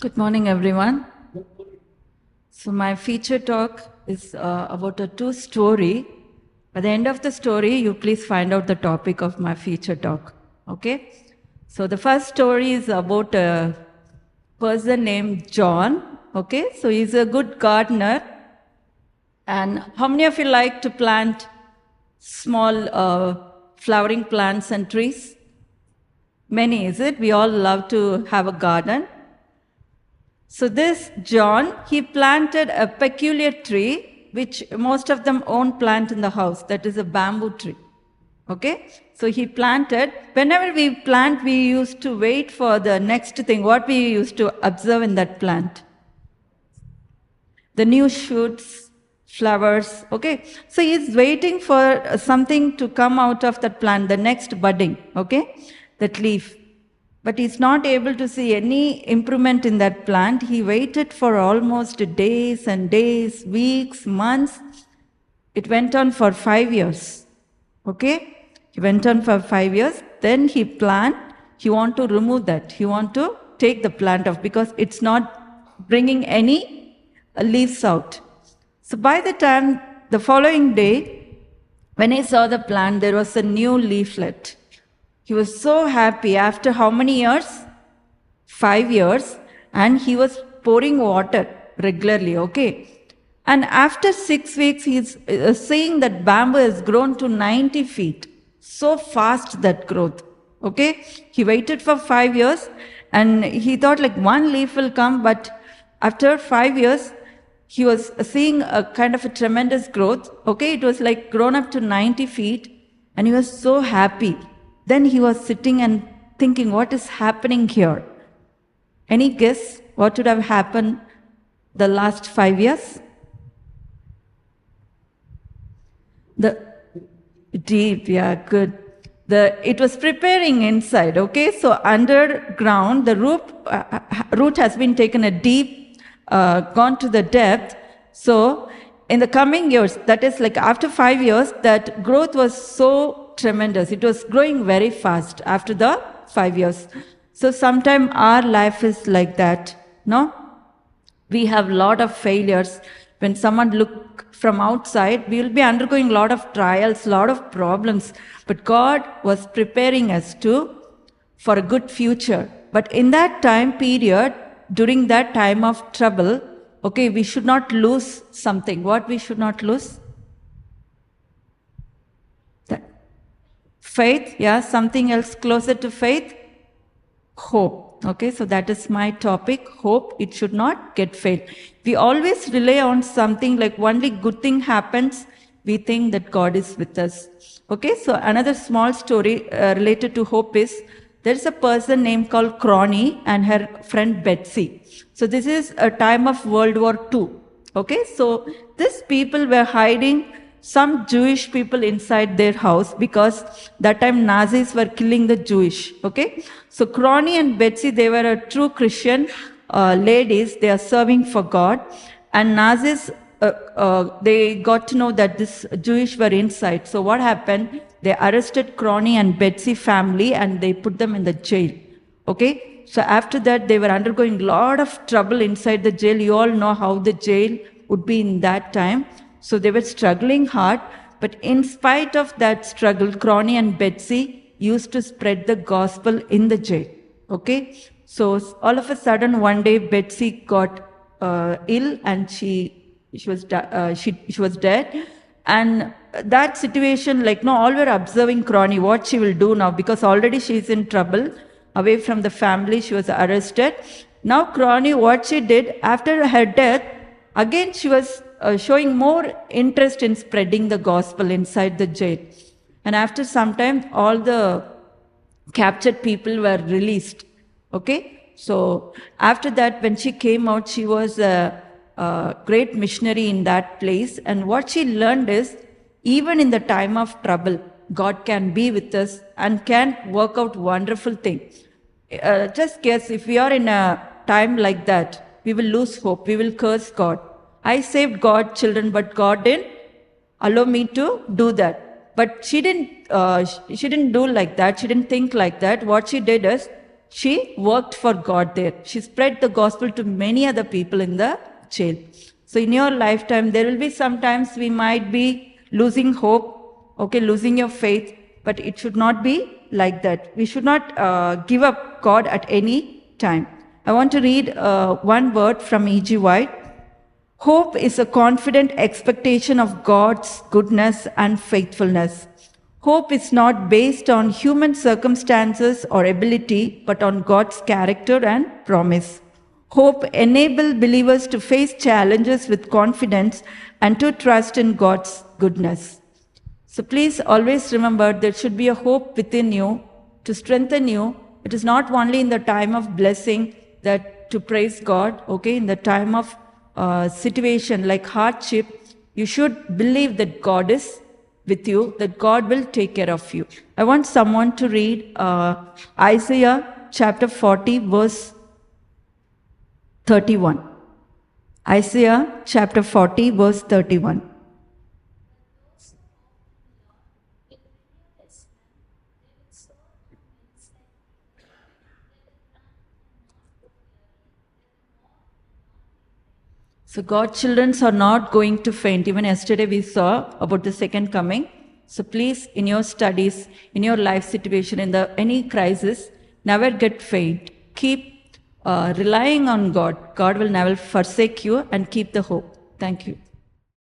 Good morning, everyone. So my feature talk is about a true story. At the end of the story, you please find out the topic of my feature talk. Okay? So the first story is about a person named John. Okay? So he's a good gardener. And how many of you like to plant small flowering plants and trees? Many, is it? We all love to have a garden. So this John, he planted a peculiar tree, which most of them own plant in the house. That is a bamboo tree. Okay? So he planted. Whenever we plant, we used to wait for the next thing. What we used to observe in that plant? The new shoots, flowers. Okay? So he's waiting for something to come out of that plant, the next budding. Okay? That leaf. But he's not able to see any improvement in that plant. He waited for almost days and days, weeks, months. It went on for 5 years. Okay? He went on for 5 years. Then he planned, he want to remove that. He want to take the plant off because it's not bringing any leaves out. So by the time, the following day, when he saw the plant, there was a new leaflet. He was so happy after how many years? 5 years. And he was pouring water regularly, okay? And after 6 weeks, he's seeing that bamboo has grown to 90 feet. So fast that growth, okay? He waited for 5 years and he thought like one leaf will come, but after 5 years, he was seeing a kind of a tremendous growth, okay? It was like grown up to 90 feet and he was so happy. Then he was sitting and thinking, what is happening here? Any guess what would have happened the last 5 years? The deep, yeah, good. It was preparing inside, okay? So underground, the root has been taken a deep, gone to the depth. So in the coming years, that is like after 5 years, that growth was so tremendous. It was growing very fast after the 5 years. So sometime our life is like that, no? We have a lot of failures. When someone look from outside, we will be undergoing a lot of trials, a lot of problems. But God was preparing us for a good future. But in that time period, during that time of trouble, okay, we should not lose something. What we should not lose? Faith, yeah, something else closer to faith? Hope. Okay, so that is my topic. Hope, it should not get failed. We always rely on something like only good thing happens, we think that God is with us. Okay, so another small story related to hope is, there's a person named called Crony and her friend Betsy. So this is a time of World War II. Okay, so these people were hiding some Jewish people inside their house because that time Nazis were killing the Jewish. Okay, so Crony and Betsy, they were a true Christian ladies. They are serving for God, and Nazis they got to know that this Jewish were inside. So what happened? They arrested Crony and Betsy family and they put them in the jail. Okay, so after that they were undergoing a lot of trouble inside the jail. You all know how the jail would be in that time. So they were struggling hard, but in spite of that struggle, Crony and Betsy used to spread the gospel in the jail. Okay, so all of a sudden one day Betsy got ill and she was dead, and that situation, like no, all were observing Crony what she will do now, because already she is in trouble, away from the family, she was arrested. Now Crony, what she did after her death, again she was showing more interest in spreading the gospel inside the jail. And after some time, all the captured people were released. Okay, so after that, when she came out, she was a great missionary in that place. And what she learned is, even in the time of trouble, God can be with us and can work out wonderful things. Just guess, if we are in a time like that, we will lose hope, we will curse God. I saved God children, but God didn't allow me to do that. But she didn't do like that. She didn't think like that. What she did is, she worked for God there. She spread the gospel to many other people in the jail. So in your lifetime, there will be sometimes we might be losing hope, okay, losing your faith, but it should not be like that. We should not give up God at any time. I want to read one word from E.G. White. Hope is a confident expectation of God's goodness and faithfulness. Hope is not based on human circumstances or ability, but on God's character and promise. Hope enables believers to face challenges with confidence and to trust in God's goodness. So please always remember there should be a hope within you to strengthen you. It is not only in the time of blessing that to praise God, okay, in the time of situation like hardship, you should believe that God is with you, that God will take care of you. I want someone to read Isaiah chapter 40, verse 31. Isaiah chapter 40, verse 31. So God's children are not going to faint. Even yesterday we saw about the second coming. So please, in your studies, in your life situation, in any crisis, never get faint. Keep relying on God. God will never forsake you, and keep the hope. Thank you.